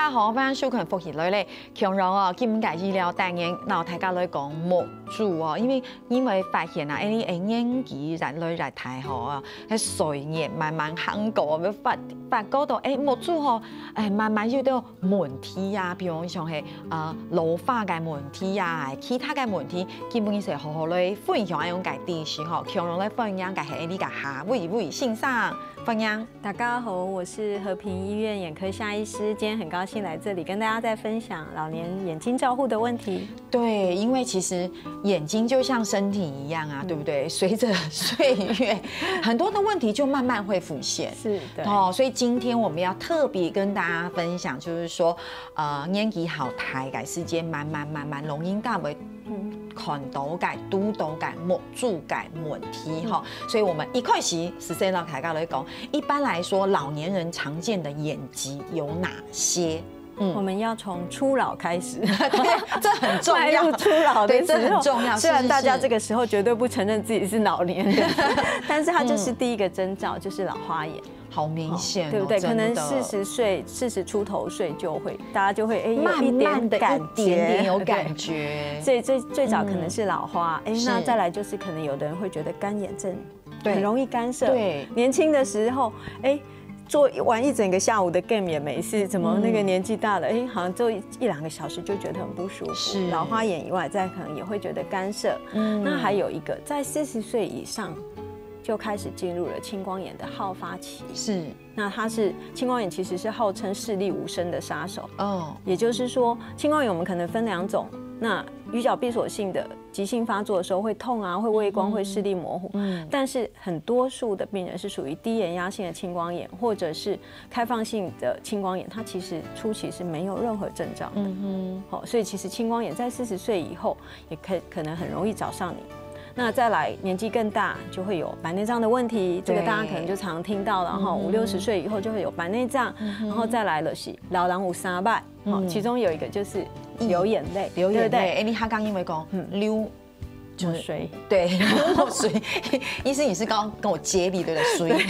家好，欢迎收看福气女咧，強榮哦，今屆醫療單元，然後大家來講木柱哦，因為發現啊，呢啲年紀人類嚟睇吼啊，喺歲月慢慢行過，發覺到木柱吼，慢慢有到問題啊，比如像係老化嘅問題啊，其他嘅問題，基本上好好來分享一種嘅知識吼，強榮來分享嘅係呢個下位先生。分享，大家好，我是和平医院眼科夏醫師，今天很高興來這裡跟大家再分享老年眼睛照護的問題。對，因為其實眼睛就像身體一樣啊，對不對？隨着歲月，很多的問題就慢慢會浮現。是的，哦，所以今天我們要特別跟大家分享，就是說，年紀好大嘅時間，慢慢容易到會看到嘅、拄到嘅、木柱嘅問題哈。所以我們一開始是先讓大家來講。一般來說，老年人常見的眼疾有哪些？我們要從初老開始，對，這很重要。初老的時候，這很重要。雖然大家這個時候絕對不承認自己是老年人，但是它就是第一個徵兆，就是老花眼。好明顯，對不對？可能40出頭歲就會，大家就會有一點感覺，一點點有感覺。所以最早可能是老花，那再來就是可能有的人會覺得乾眼症。很容易干涉。對，年輕的時候，做完一整個下午的 game 也沒事，怎麼那個年紀大了，好像就1-2個小時就覺得很不舒服。是老花眼以外，再可能也會覺得干涉。那還有一個，在40歲以上就開始進入了青光眼的好發期。是，那青光眼其實是號稱視力無聲的殺手。哦，也就是說，青光眼我們可能分2種。那魚角閉鎖性的急性發作的時候會痛啊，會畏光，會視力模糊。但是很多數的病人是屬於低眼壓性的青光眼，或者是開放性的青光眼，它其實初期是沒有任何症狀的。所以其實青光眼在40歲以後也可能很容易找上你。那再來年紀更大，就會有白內障的問題，這個大家可能就常聽到了。然後50-60歲以後就會有白內障，然後再來了是老人有3擺，其中有一個就是流眼淚，流眼淚。你他剛因為講流就是水，對，流水。醫生也是剛跟我接力，對不對？水，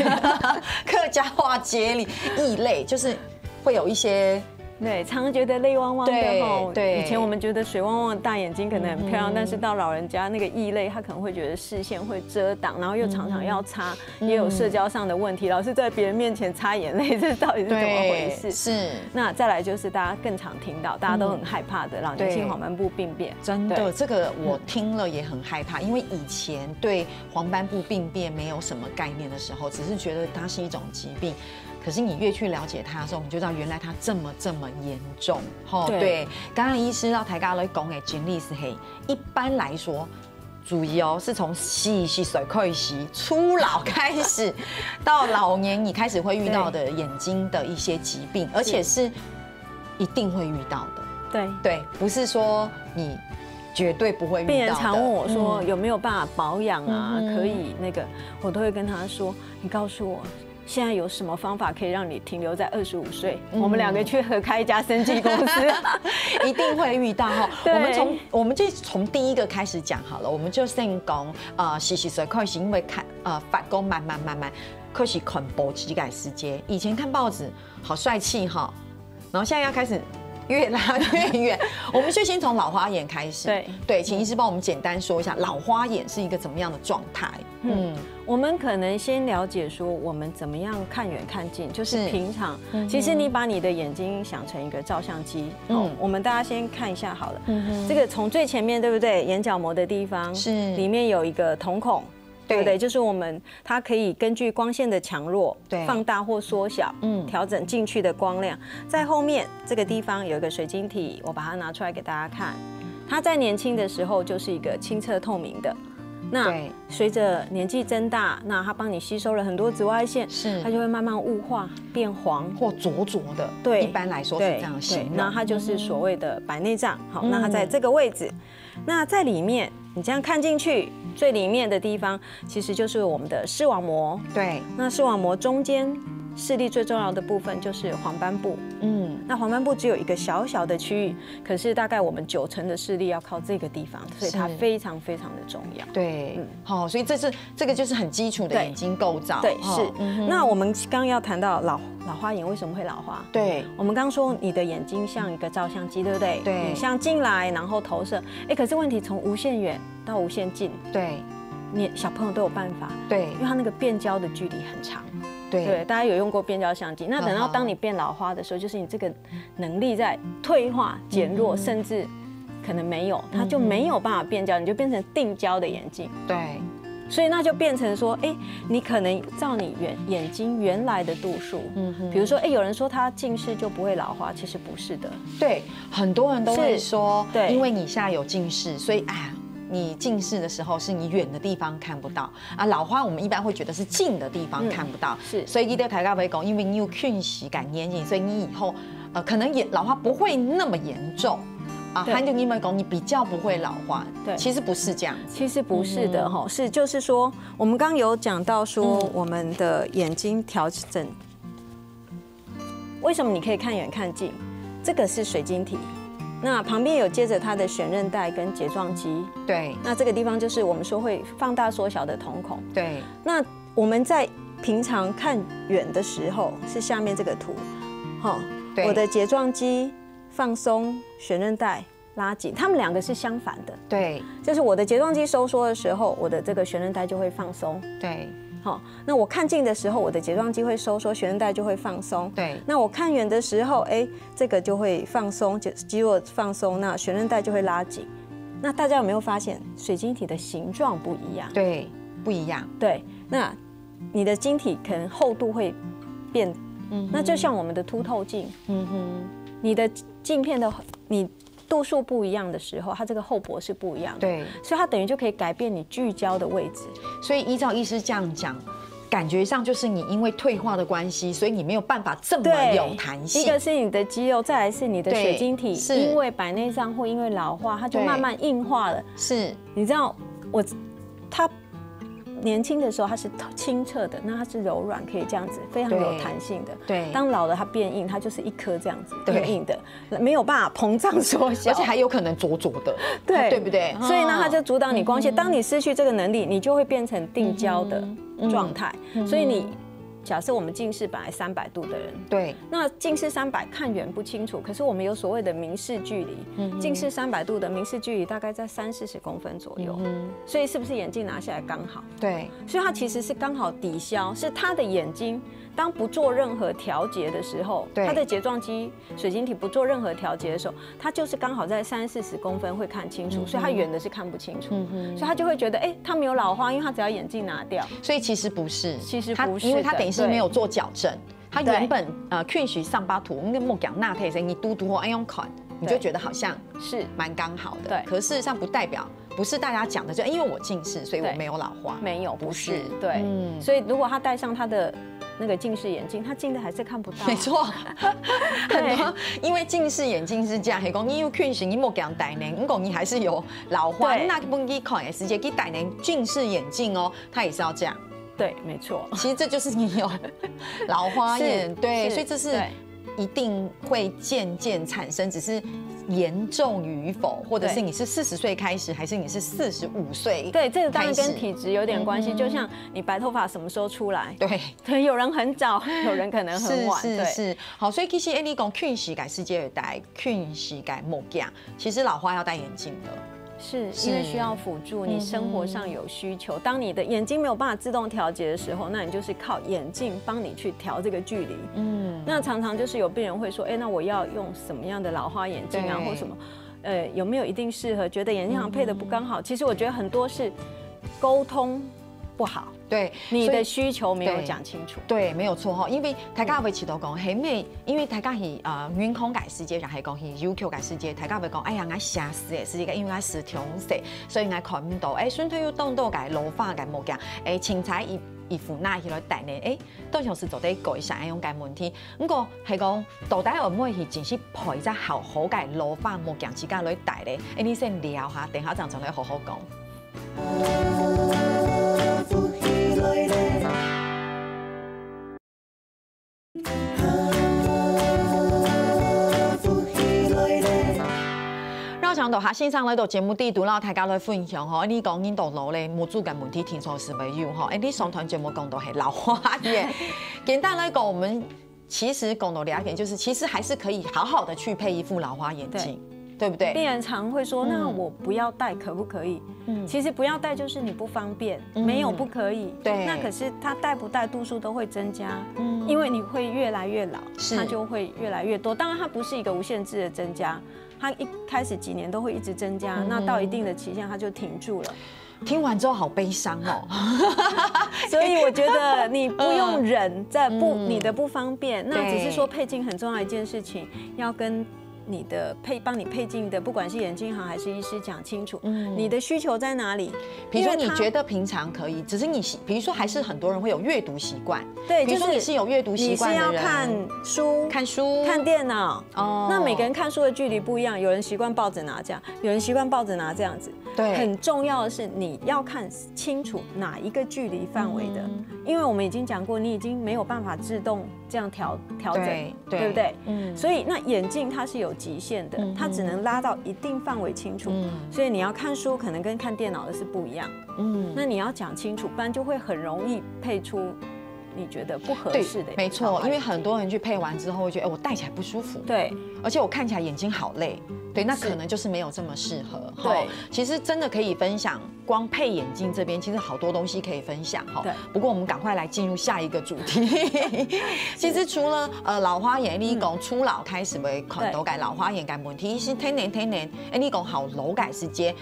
客家話接力，異類就是會有一些。對，常常覺得淚汪汪的吼。對，以前我們覺得水汪汪的大眼睛可能很漂亮，但是到老人家那個異類，他可能會覺得視線會遮擋，然後又常常要擦，也有社交上的問題。老是在別人面前擦眼淚，這到底是怎麼回事？是。那再來就是大家更常聽到，大家都很害怕的老年性黃斑部病變。真的，這個我聽了也很害怕，因為以前對黃斑部病變沒有什麼概念的時候，只是覺得它是一種疾病。可是你越去了解它的時候，你就知道原來它這麼嚴重。對，剛剛醫師讓大家來講的經歷是嘿，一般來說，注意哦，是從40歲開始，初老開始，到老年你開始會遇到的眼睛的一些疾病，而且是一定會遇到的。對，不是說你絕對不會遇到的。病人常問我說有沒有辦法保養啊？可以那個，我都會跟他說，你告訴我。現在有什麼方法可以讓你停留在25歲？我們2個去合開一家生技公司，一定會遇到哈。我們就從第一個開始講好了，我們就先講40歲開始，因為發光慢慢開始看報紙嘅時間。以前看報紙好帥氣哈，然後現在要開始越拉越遠。我們就先從老花眼開始。對，請醫師幫我們簡單說一下老花眼是一個怎麼樣的狀態。我們可能先了解說我們怎麼樣看遠看近，就是平常，其實你把你的眼睛想成一個照相機。我們大家先看一下好了。這個從最前面對不對？眼角膜的地方是裡面有一個瞳孔。對不對？就是它可以根據光線的強弱，放大或縮小，調整進去的光量。在後面這個地方有一個水晶體，我把它拿出來給大家看。它在年輕的時候就是一個清澈透明的，那隨着年紀增大，那它幫你吸收了很多紫外線，它就會慢慢霧化變黃或濁的。對，一般來說是這樣形容。那它就是所謂的白內障。好，那它在這個位置，那在裡面你這樣看進去。最裡面的地方其實就是我們的視網膜。對，那視網膜中間视力最重要的部分就是黄斑部。那黄斑部只有一个小小的区域，可是大概我们90%的视力要靠这个地方，所以它非常非常的重要。对，好，所以这个就是很基础的眼睛构造。对，是。那我们刚刚要谈到老花眼为什么会老化？对，我们刚说你的眼睛像一个照相机，对不对？对，影像进来，然后投射。可是问题从无限远到无限近，对，小朋友都有办法。对，因为它那个变焦的距离很长。对，大家有用过变焦相机，那等到当你变老花的时候，就是你这个能力在退化、减弱，甚至可能没有，它就没有办法变焦，你就变成定焦的眼镜。对，所以那就变成说，你可能照你眼睛原来的度数，比如说，有人说他近视就不会老花，其实不是的。对，很多人都会说，对，因为你现在有近视，所以你近视的时候是你远的地方看不到啊，老花我们一般会觉得是近的地方看不到，是，所以一定要抬高为讲，因为你有近视感眼影，所以你以后可能老花不会那么严重啊，还有你们讲你比较不会老花，对，其实不是这样子，其实不是的哈，是就是说我们刚有讲到说我们的眼睛调整，为什么你可以看远看近？这个是水晶体。那旁边有接着它的悬韧带跟睫状肌，对。那这个地方就是我们说会放大缩小的瞳孔，对。那我们在平常看远的时候是下面这个图，我的睫状肌放松，悬韧带拉紧，它们两个是相反的，对。就是我的睫状肌收缩的时候，我的这个悬韧带就会放松，对。那我看近的时候，我的睫状肌会收缩，悬韧带就会放松。对。那我看远的时候，这个就会放松，肌肉放松，那悬韧带就会拉紧。那大家有没有发现水晶体的形状不一样？对，不一样。对，那你的晶体可能厚度会变，那就像我们的凸透镜，你的镜片的你度数不一样的时候，它这个厚薄是不一样的，对，所以它等于就可以改变你聚焦的位置。所以依照医师这样讲，感觉上就是你因为退化的关系，所以你没有办法这么有弹性。一个是你的肌肉，再来是你的水晶体，因为白内障或因为老化，它就慢慢硬化了。是，你知道它年轻的时候它是清澈的，那它是柔软，可以这样子，非常有弹性的。对，当老了它变硬，它就是一颗这样子硬硬的，没有办法膨胀缩小，而且还有可能浊浊的，对不对？所以呢，它就阻挡你光线。当你失去这个能力，你就会变成定焦的状态。所以你假设我们近视本来300度的人，对，那近视300看远不清楚，可是我们有所谓的明视距离，近视300度的明视距离大概在30-40公分左右，所以是不是眼镜拿下来刚好？对，所以它其实是刚好抵消，是他的眼睛当不做任何调节的时候，它的睫状肌水晶体不做任何调节的时候，它就是刚好在30-40公分会看清楚，所以它远的是看不清楚，所以他就会觉得，它没有老花，因为他只要眼镜拿掉。所以其实不是，因为他等于是没有做矫正，他原本允许上巴图，那莫讲那可以说你嘟嘟或用款，你就觉得好像是蛮刚好的。对，可事实上不代表。不是大家讲的，就因为我近视，所以我没有老花。没有，不是。对，所以如果他戴上他的那个近视眼镜，他近的还是看不到。没错，很多因为近视眼镜是这样，系讲你有近视，你莫给人戴呢，如果你还是有老花，那不去看也直接去戴呢近视眼镜哦，他也是要这样。对，没错。其实这就是你有老花眼，对，所以这是一定会渐渐产生，只是。严重与否，或者是你是40岁开始，还是你是45岁？对，这个当然跟体质有点关系。就像你白头发什么时候出来？对，有人很早，有人可能很晚。是。好，所以其实你讲近视改世界的戴，近视改莫讲，其实老花要戴眼镜的。是因为需要辅助，你生活上有需求。当你的眼睛没有办法自动调节的时候，那你就是靠眼镜帮你去调这个距离。那常常就是有病人会说，那我要用什么样的老花眼镜啊，或什么，有没有一定适合？觉得眼镜行配的不刚好。其实我觉得很多是沟通不好，对你的需求没有讲清楚，对，没有错哈。因为大家会起头讲，黑妹，因为大家是远空改世界，然后讲是 UQ 改世界，大家会讲，哎呀，我瞎死的世界，因为我是强势，所以我看唔到，身体又动到改老化改冇讲，青菜衣服拿起来戴呢，都像是做啲改善用解问题。不過係講到底有冇係真是配只好好嘅老化冇講之間來戴咧？你先聊下，等下陣再來好好講。常都线上来到节目地图，然后大家来分享吼。你讲印度佬咧，无主嘅问题听说是没有吼。你上团节目讲到系老花眼，简单来讲，我们其实讲到了解，就是其实还是可以好好的去配一副老花眼镜。对不对？病人常会说：“那我不要戴可不可以？”其实不要戴就是你不方便，没有不可以。对。那可是它戴不戴度数都会增加，因为你会越来越老，它就会越来越多。当然它不是一个无限制的增加，它一开始几年都会一直增加，那到一定的期限它就停住了。听完之后好悲伤哦，所以我觉得你不用忍在你的不方便，那只是说配镜很重要的一件事情，要跟你的帮你配镜的，不管是眼镜行还是医师讲清楚，你的需求在哪里？比如说你觉得平常可以，只是你比如说还是很多人会有阅读习惯，对，比如说你是有阅读习惯的人，你是要看书、看电脑，那每个人看书的距离不一样，有人习惯抱着拿这样，有人习惯抱着拿这样子。对，很重要的是你要看清楚哪一个距离范围的，因为我们已经讲过，你已经没有办法自动这样调整，对不对？所以那眼镜它是有极限的，它只能拉到一定范围清楚，所以你要看书可能跟看电脑的是不一样，那你要讲清楚，不然就会很容易配出你觉得不合适的。没错，因为很多人去配完之后会觉得，我戴起来不舒服，对，而且我看起来眼睛好累，对，那可能就是没有这么适合。对，其实真的可以分享，光配眼镜这边其实好多东西可以分享哈。对，不过我们赶快来进入下一个主题。其实除了老花眼，你讲初老开始会看到嘅老花眼嘅问题，是天然，你讲好老嘅时间，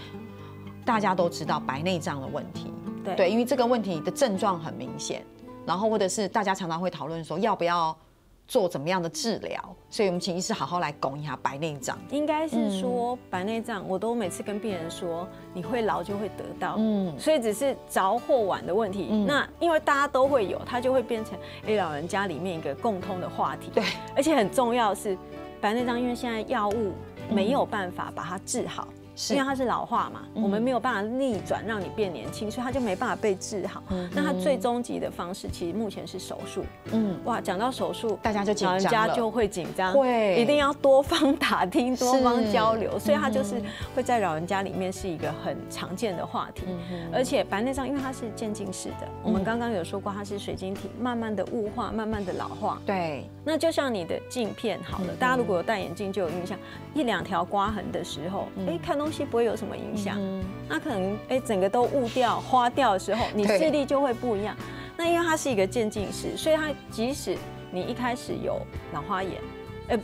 大家都知道白内障的问题。对，因为这个问题的症状很明显。然后或者是大家常常会讨论说要不要做怎么样的治疗，所以我们请医师好好来讲一下白内障。应该是说白内障，我都每次跟病人说，你会老就会得到，所以只是早或晚的问题。那因为大家都会有，它就会变成老人家里面一个共通的话题。对，而且很重要的是白内障，因为现在药物没有办法把它治好。因为它是老化嘛，我们没有办法逆转让你变年轻，所以它就没办法被治好。那它最终极的方式，其实目前是手术。哇，讲到手术，大家就紧张了，老人家就会紧张，会一定要多方打听、多方交流，所以它就是会在老人家里面是一个很常见的话题。而且白内障，因为它是渐进式的，我们刚刚有说过，它是水晶体慢慢的雾化、慢慢的老化。对，那就像你的镜片好了，大家如果有戴眼镜就有印象，一两条刮痕的时候，看东西不会有什么影响，那可能整个都雾掉、花掉的时候，你视力就会不一样。那因为它是一个渐进式，所以它即使你一开始有老花眼，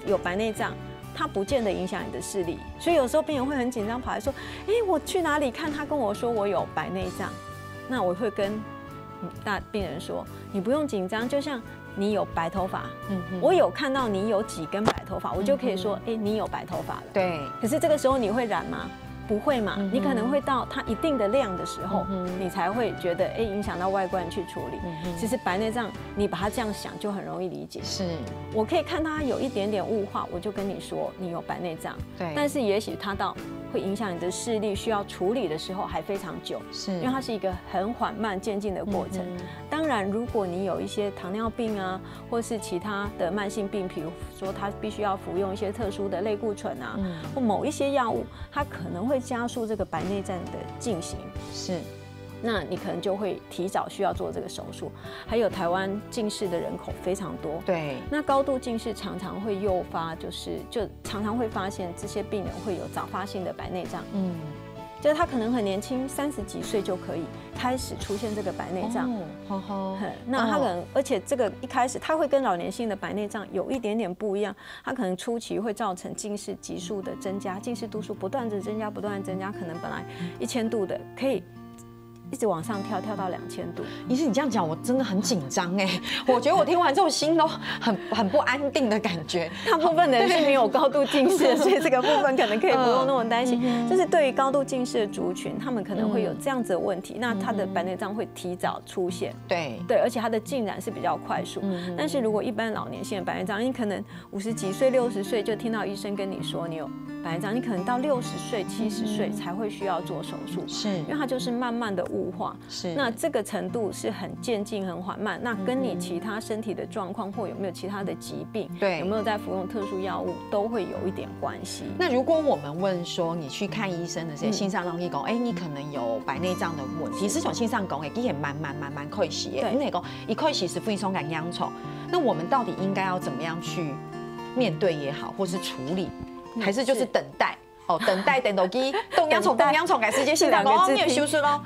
有白内障，它不见得影响你的视力。所以有时候病人会很紧张，跑来说：“我去哪里看？他跟我说我有白内障。”那我会跟病人说：“你不用紧张，就像你有白头发，我有看到你有几根白头发，我就可以说，你有白头发了。对。可是这个时候你会染吗？不会嘛，你可能会到它一定的量的时候，你才会觉得影响到外观去处理。其实白内障，你把它这样想就很容易理解。是，我可以看到它有一点点雾化，我就跟你说你有白内障。对。但是也许它到会影响你的视力，需要处理的时候还非常久，是因为它是一个很缓慢渐进的过程。当然，如果你有一些糖尿病啊，或是其他的慢性病，比如说它必须要服用一些特殊的类固醇啊，或某一些药物，它可能会加速这个白内障的进行。是。那你可能就会提早需要做这个手术。还有台湾近视的人口非常多，对。那高度近视常常会诱发，就常常会发现这些病人会有早发性的白内障。就是他可能很年轻，30几岁就可以开始出现这个白内障。那他可能，而且这个一开始他会跟老年性的白内障有一点点不一样，他可能初期会造成近视急速的增加，近视度数不断的增加，不断的增加，可能本来1000度的可以一直往上跳到2000度。医师，你这样讲我真的很紧张我觉得我听完之后心都很不安定的感觉。大部分的人是没有高度近视的，所以这个部分可能可以不用那么担心。就是对于高度近视的族群，他们可能会有这样子的问题，那他的白内障会提早出现。对，而且它的进展是比较快速。但是如果一般老年性的白内障，你可能50几岁、60岁就听到医生跟你说你有白内障，你可能到60岁、70岁才会需要做手术，是，因为它就是慢慢的雾化。是，那这个程度是很渐进、很缓慢。那跟你其他身体的状况或有没有其他的疾病，对，有没有在服用特殊药物，都会有一点关系。那如果我们问说，你去看医生的这些线上让你讲，你可能有白内障的问题，是从线上讲，其实蛮可惜的，因为讲一开始是非常感央丑。那我们到底应该要怎么样去面对也好，或是处理，还是就是等待？等待等到机动央虫改时间线上讲，没有修饰咯。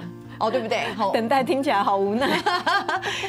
对不对？等待听起来好无奈。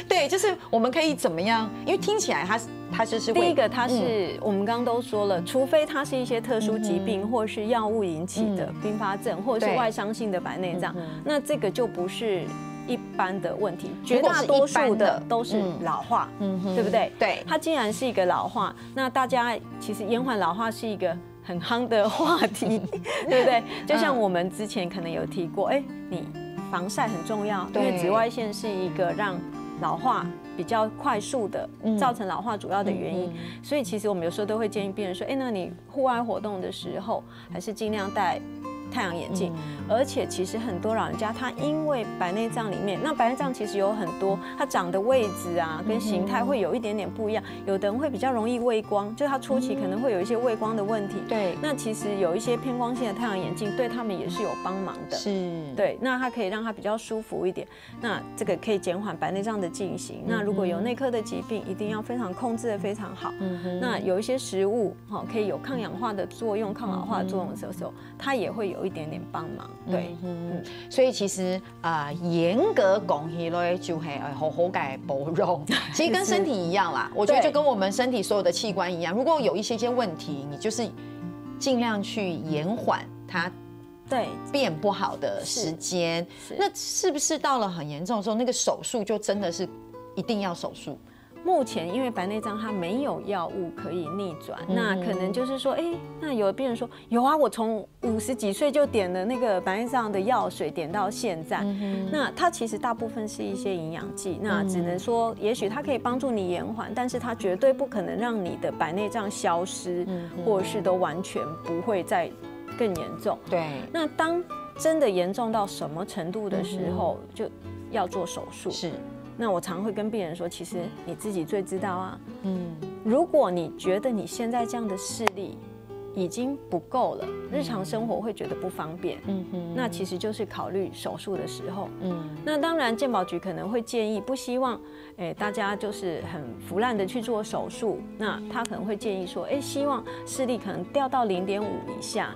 对，就是我们可以怎么样？因为听起来它就是第一个，它是我们刚刚都说了，除非它是一些特殊疾病或是药物引起的并发症，或者是外伤性的白内障，那这个就不是一般的问题。绝大多数的都是老化，对不对？对，它既然是一个老化，那大家其实延缓老化是一个很夯的话题，对不对？就像我们之前可能有提过，你防晒很重要，因为紫外线是一个让老化比较快速的造成老化主要的原因，所以其实我们有时候都会建议病人说，那你户外活动的时候还是尽量戴太阳眼镜，而且其实很多老人家他因为白内障里面，那白内障其实有很多，它长的位置啊跟形态会有一点点不一样，有的人会比较容易畏光，就他初期可能会有一些畏光的问题。对，那其实有一些偏光性的太阳眼镜对他们也是有帮忙的。是，对，那它可以让它比较舒服一点，那这个可以减缓白内障的进行。那如果有内科的疾病，一定要非常控制的非常好。那有一些食物可以有抗氧化的作用、抗老化的作用的时候，它也会有一点点帮忙。对，所以其实严格讲起来就是好好嘅保养，其实跟身体一样啦。我觉得就跟我们身体所有的器官一样，如果有一些问题，你就是尽量去延缓它变不好的时间。那是不是到了很严重的时候，那个手术就真的是一定要手术？目前因为白内障它没有药物可以逆转，那可能就是说，那有的病人说有啊，我从50几岁就点了那个白内障的药水，点到现在。那它其实大部分是一些营养剂，那只能说也许它可以帮助你延缓，但是它绝对不可能让你的白内障消失，或者是都完全不会再更严重。对。那当真的严重到什么程度的时候，就要做手术。是。那我常会跟病人说，其实你自己最知道啊。如果你觉得你现在这样的视力已经不够了，日常生活会觉得不方便，那其实就是考虑手术的时候。那当然健保局可能会建议，不希望大家就是很腐烂的去做手术，那他可能会建议说，希望视力可能掉到0.5以下，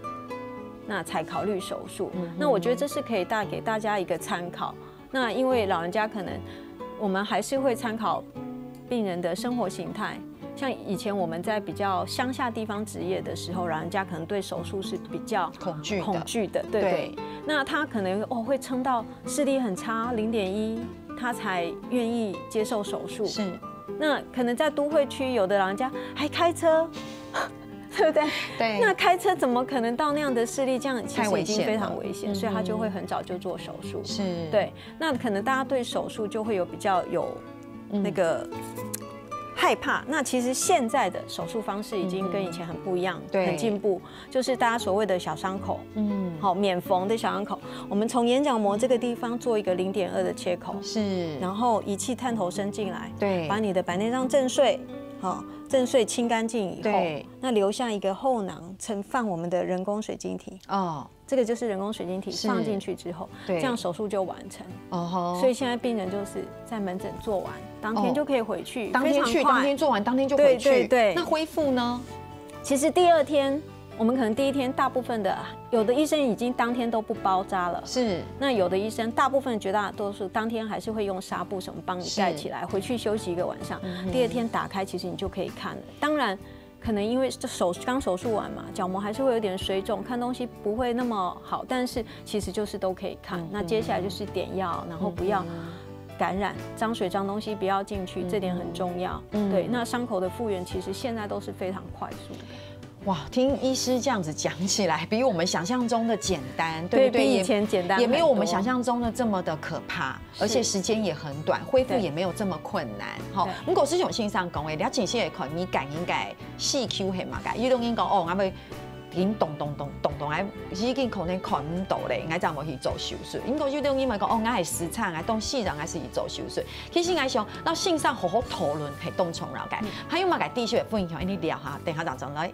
那才考虑手术。那我觉得这是可以给大家一个参考。那因为老人家可能我们还是会参考病人的生活形态，像以前我们在比较乡下地方执业的时候，老人家可能对手术是比较恐惧的，对。那他可能会撑到视力很差0.1，他才愿意接受手术。是。那可能在都会区，有的老人家还开车。对不对？对。那开车怎么可能到那样的视力？这样其实已经非常危险，所以他就会很早就做手术。是。对。那可能大家对手术就会有比较有那个害怕。那其实现在的手术方式已经跟以前很不一样，很进步。就是大家所谓的小伤口，免缝的小伤口，我们从眼角膜这个地方做一个0.2的切口，是。然后仪器探头伸进来，对，把你的白内障震碎。震碎清干净以后，那留下一个后囊，放我们的人工水晶体。这个就是人工水晶体放进去之后，这样手术就完成。所以现在病人就是在门诊做完，当天就可以回去，当天去，当天做完，当天就回去。对。那恢复呢？其实第2天。我们可能第1天大部分的，有的医生已经当天都不包扎了，是。那有的医生，大部分绝大多数当天还是会用纱布什么帮你盖起来，回去休息1个晚上。第2天打开，其实你就可以看了。当然，可能因为刚手术完嘛，角膜还是会有点水肿，看东西不会那么好，但是其实就是都可以看。那接下来就是点药，然后不要感染，脏水脏东西不要进去，这点很重要。对，那伤口的复原其实现在都是非常快速的。哇，听医师这样子讲起来，比我们想象中的简单，对不对？比以前简单，也没有我们想象中的这么的可怕，而且时间也很短，恢复也没有这么困难。好，不过是种线上讲的，了解些可你感应该细 Q 黑嘛，改运动应该我们紧动来，已經可能看唔到咧，我怎麼去做手術？因為有啲因為講哦，我係時產，我當事人係去做手術。其實我想到線上好好討論係當從了解，還有嘛個繼續分享，你聊下，等下就上來。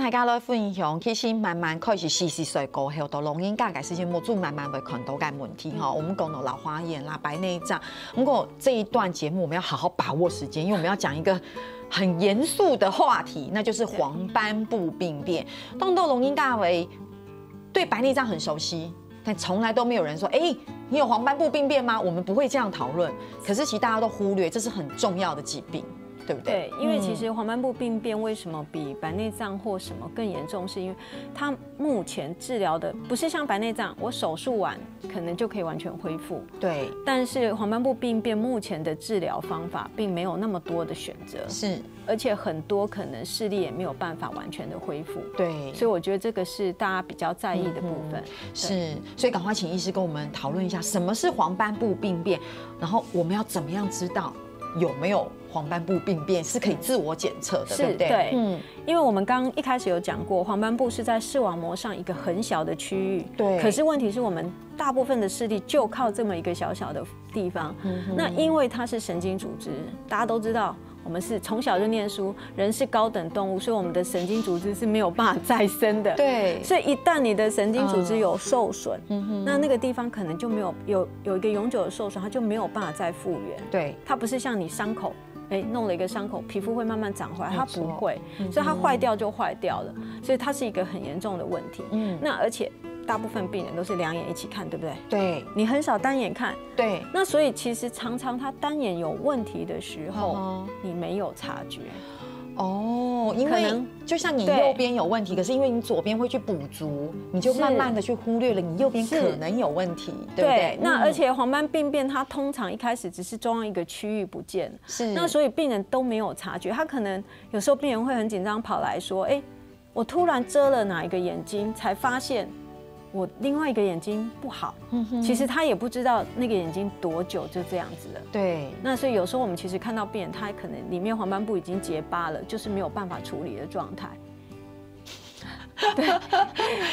大家來分享，其實慢慢開始40歲過後，到老人家嘅事情，模組慢慢會看到嘅問題哈。我們講到老花眼啦、白內障，不過這一段節目我們要好好把握時間，因為我們要講一個很嚴肅的話題，那就是黃斑部病變。當到老人家為對白內障很熟悉，但從來都沒有人說，哎，你有黃斑部病變嗎？我們不會這樣討論。可是其實大家都忽略，這是很重要的疾病。對不對？對，因為其實黃斑部病變為什麼比白內障或什麼更嚴重，是因為它目前治療的不是像白內障，我手術完可能就可以完全恢復。對，但是黃斑部病變目前的治療方法並沒有那麼多的選擇，是，而且很多可能視力也沒有辦法完全的恢復。對，所以我覺得這個是大家比較在意的部分。是，所以趕快請醫師跟我們討論一下什麼是黃斑部病變，然後我們要怎麼樣知道有沒有黃斑部病變是可以自我檢測的，對不對？對，因為我們剛一開始有講過，黃斑部是在視網膜上一個很小的區域，對。可是問題是我們大部分的視力就靠這麼一個小小的地方，那因為它是神經組織，大家都知道，我們是從小就念書，人是高等動物，所以我們的神經組織是沒有辦法再生的，對。所以一旦你的神經組織有受損，那個地方可能就沒有一個永久的受損，它就沒有辦法再復原。對，它不是像你傷口。弄了一個傷口，皮膚會慢慢長回來，它不會，所以它壞掉就壞掉了，所以它是一個很嚴重的問題。那而且大部分病人都是兩眼一起看，對不對？對，你很少單眼看。對，那所以其實常常他單眼有問題的時候，你沒有察覺。哦，因為就像你右邊有問題，可是因為你左邊會去補足，你就慢慢的去忽略了你右邊可能有問題，對不對？那而且黃斑病變，它通常一開始只是中央一個區域不見，是，那所以病人都沒有察覺，他可能有時候病人會很緊張跑來說，哎，我突然遮了哪一個眼睛，才發現我另外一個眼睛不好，其實他也不知道那個眼睛多久就這樣子了。對，那所以有時候我們其實看到病人，他可能裡面黃斑部已經結疤了，就是沒有辦法處理的狀態。對，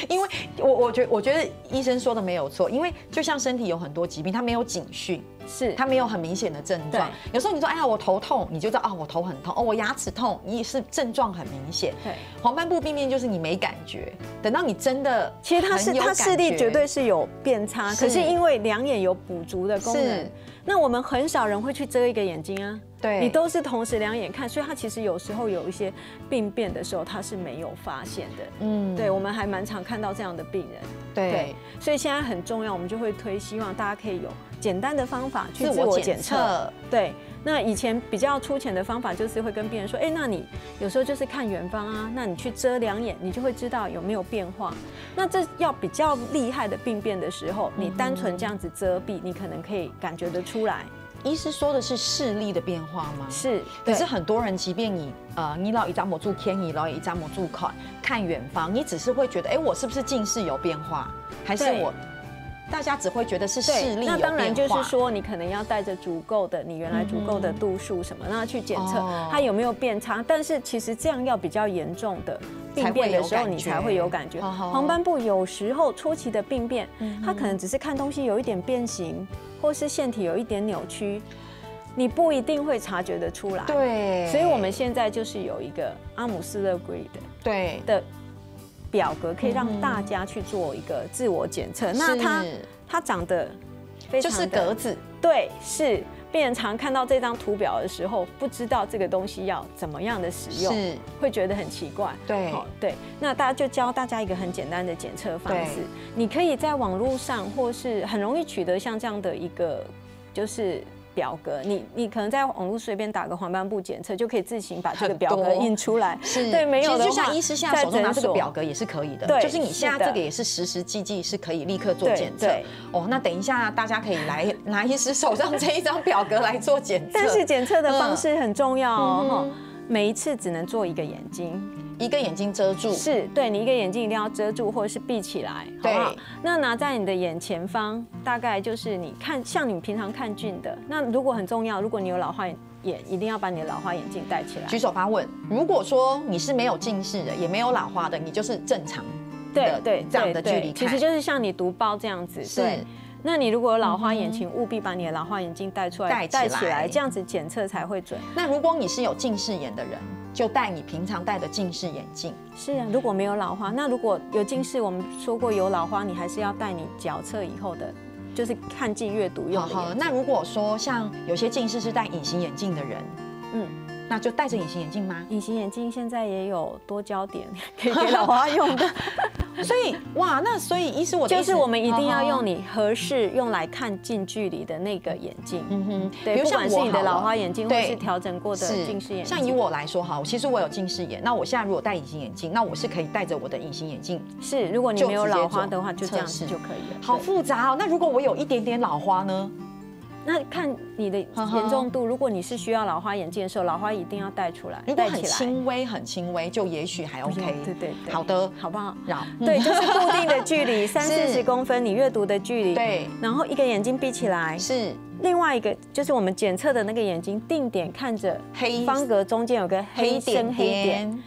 因為我覺得醫生說的沒有錯，因為就像身體有很多疾病，它沒有警訊，是它沒有很明顯的症狀。有時候你說哎呀我頭痛，你就知道啊我頭很痛，哦我牙齒痛，也是症狀很明顯。對，黃斑部病變就是你沒感覺，等到你真的其實它視力絕對是有變差，可是因為兩眼有補足的功能，那我們很少人會去遮一個眼睛啊。對，你都是同時兩眼看，所以他其實有時候有一些病變的時候，他是沒有發現的。對，我們還蠻常看到這樣的病人。對，所以現在很重要，我們就會推，希望大家可以有簡單的方法去自我檢測。對，那以前比較粗淺的方法就是會跟病人說，哎，那你有時候就是看遠方啊，那你去遮兩眼，你就會知道有沒有變化。那這要比較厲害的病變的時候，你單純這樣子遮蔽，你可能可以感覺得出來。醫師說的是視力的變化嗎？是，可是很多人即便你攞一張模組偏移，攞一張模組看遠方，你只是會覺得，哎，我是不是近視有變化？還是大家只會覺得是視力有變化？那當然就是說，你可能要帶着足夠的你原來足夠的度數什麼，那去檢測它有沒有變差。但是其實這樣要比較嚴重的病變的時候，你才會有感覺。黃斑部有時候初期的病變，它可能只是看東西有一點變形，或是腺體有一點扭曲，你不一定會察覺得出來。對，所以我們現在就是有一個阿姆斯特 Grid 的表格，可以讓大家去做一個自我檢測。那它長得非常的就是格子，對，是病人常看到這張圖表的時候，不知道這個東西要怎麼樣的使用，是會覺得很奇怪。對，對，那大家就教大家一個很簡單的檢測方式，你可以在網絡上或是很容易取得像這樣的一個就是表格，你可能在網絡隨便打個黃斑部檢測，就可以自行把這個表格印出來。是，對，沒有的話，其實就像醫師現在手中拿這個表格也是可以的。對，就是你現在這個也是實時際是可以立刻做檢測。哦，那等一下大家可以來拿醫師手上這一張表格來做檢測。但是檢測的方式很重要哦，每一次只能做一個眼睛。一个眼睛遮住，是对你一个眼睛一定要遮住或者是闭起来，好不好？那拿在你的眼前方，大概就是你看像你平常看近的。那如果很重要，如果你有老花眼，一定要把你的老花眼镜戴起来。举手发问，如果说你是没有近视的，也没有老花的，你就是正常的这样的距离看，其实就是像你读报这样子。对。那你如果有老花眼，请务必把你的老花眼镜戴出来，戴起来，这样子检测才会准。那如果你是有近视眼的人，就戴你平常戴的近视眼镜。是啊，如果没有老花，那如果有近视，我们说过有老花，你还是要戴你矫测以后的，就是看近阅读用的眼镜。那如果说像有些近视是戴隐形眼镜的人，那就戴着隐形眼镜吗？隐形眼镜现在也有多焦点，可以给老花用的。所以哇，那所以医师我的意思就是我们一定要用你合适用来看近距离的那个眼镜。对，比如像是你的老花眼镜，或是调整过的近视眼镜。像以我来说哈，其实我有近视眼，那我现在如果戴隐形眼镜，那我是可以戴着我的隐形眼镜。是，如果你没有老花的话，就这样子就可以了。好复杂哦。那如果我有一点点老花呢？那看你的严重度，如果你是需要老花眼镜的时候，老花一定要戴出来。如果很轻微、很轻微，就也许还 OK。对，好的，好不好？对，就是固定的距离，30-40公分，你阅读的距离。对。然后一个眼睛闭起来。是。另外一个就是我们检测的那个眼睛，定点看着方格中间有个黑深黑点。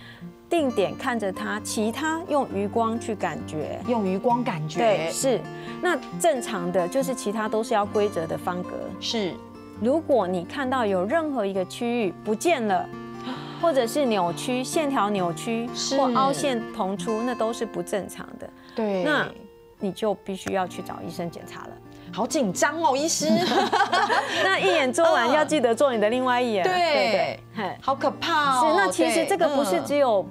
定点看着它，其他用余光去感觉，用余光感觉，对，是。那正常的就是其他都是要规则的方格，是。如果你看到有任何一个区域不见了，或者是扭曲、线条扭曲或凹陷膨出，那都是不正常的。对，那你就必须要去找医生检查了。好紧张哦，医师。那一眼做完，要记得做你的另外一眼。对，好可怕哦。是，那其实这个不是只有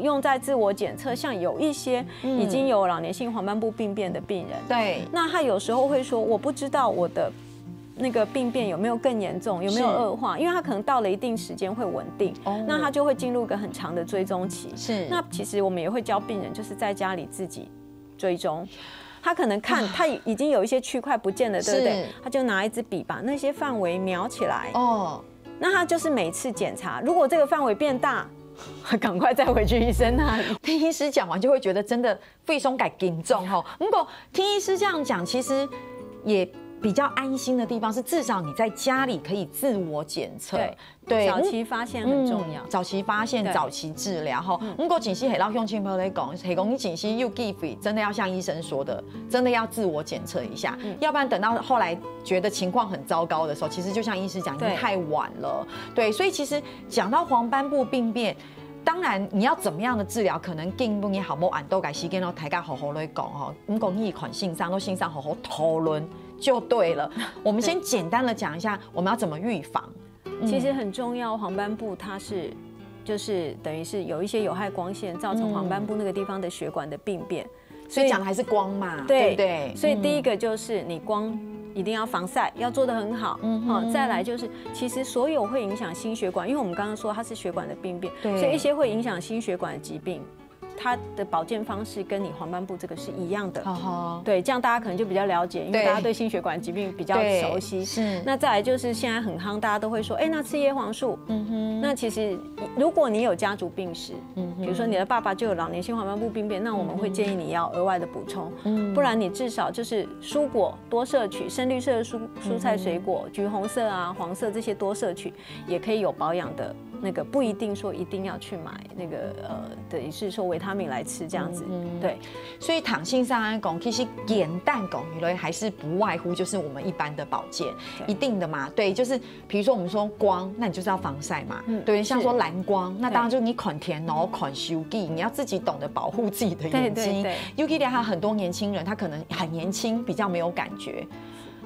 用在自我检测，像有一些已经有老年性黄斑部病变的病人，对，那他有时候会说，我不知道我的那个病变有没有更严重，有没有恶化，因为他可能到了一定时间会稳定，那他就会进入一个很长的追踪期。是，那其实我们也会教病人，就是在家里自己追踪。他可能看他已经有一些区块不见了，对不对？他就拿一支笔把那些范围描起来。那他就是每次检查，如果这个范围变大，赶快再回去医生那里。听医师讲完就会觉得真的肺松改严重哈。如果听医师这样讲，其实也比较安心的地方是，至少你在家里可以自我检测。对，早期发现很重要。早期发现，早期治疗哈。如果近视很老乡亲朋友来讲，是讲你近视又忌讳，真的要像医生说的，真的要自我检测一下，要不然等到后来觉得情况很糟糕的时候，其实就像医师讲，已经太晚了。对，所以其实讲到黄斑部病变。当然，你要怎么样的治疗，可能根本也好冇按都改时间咯，大家好好来讲吼。如果你款性上都性上好好讨论就对了。我们先简单的讲一下，我们要怎么预防。其实很重要，黄斑部它是就是等于是有一些有害光线造成黄斑部那个地方的血管的病变，所以讲的还是光嘛，对不对？所以第一个就是你光一定要防晒，要做得很好。再来就是，其实所有会影响心血管，因为我们刚刚说它是血管的病变，所以一些会影响心血管的疾病，它的保健方式跟你黄斑部这个是一样的。对，这样大家可能就比较了解，因为大家对心血管疾病比较熟悉。是。那再来就是现在很夯，大家都会说，那吃叶黄素。那其实如果你有家族病史，比如说你的爸爸就有老年性黄斑部病变，那我们会建议你要额外的补充，不然你至少就是蔬果多摄取，深绿色的蔬菜水果，橘红色啊、黄色这些多摄取，也可以有保养的那个，不一定说一定要去买那个等于是说维他命来吃这样子。对，所以躺性上来讲，其实简单讲起来还是不外乎就是我们一般的保健，一定的嘛。对，就是比如说我们说光，那你就是要防晒嘛。对，像说蓝光，那当然就是你款田然后款修地，你要自己懂得保护自己的眼睛。尤其他很多年轻人，他可能很年轻，比较没有感觉。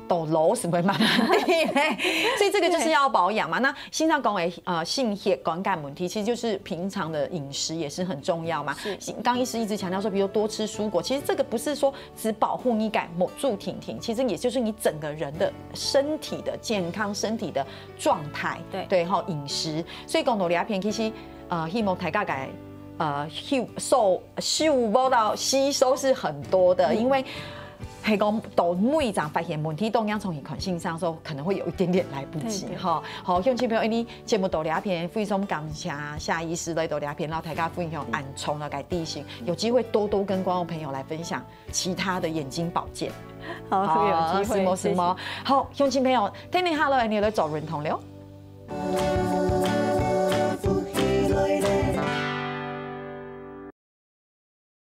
抖楼什么慢慢的，所以这个就是要保养嘛。那心脏讲的心血管感问题，其实就是平常的饮食也是很重要嘛。刚医师一直强调说，比如多吃蔬果，其实这个不是说只保护你感某住挺挺，其实也就是你整个人的身体的健康、身体的状态。对，哈，饮食。所以讲到两片，其实希望大家改受到吸收是很多的，因为。係講到每場發現問題都要重新看欣賞，所以可能會有一點點來不及哈。好，鄉親朋友，呢節目到呢一片，非常感謝夏醫師來到呢一片，然後大家分享安聰嘅地形，有機會多多跟觀眾朋友來分享其他的眼睛保健。好，有機會，什麼？好，鄉親朋友，聽你下來，你來做認同了。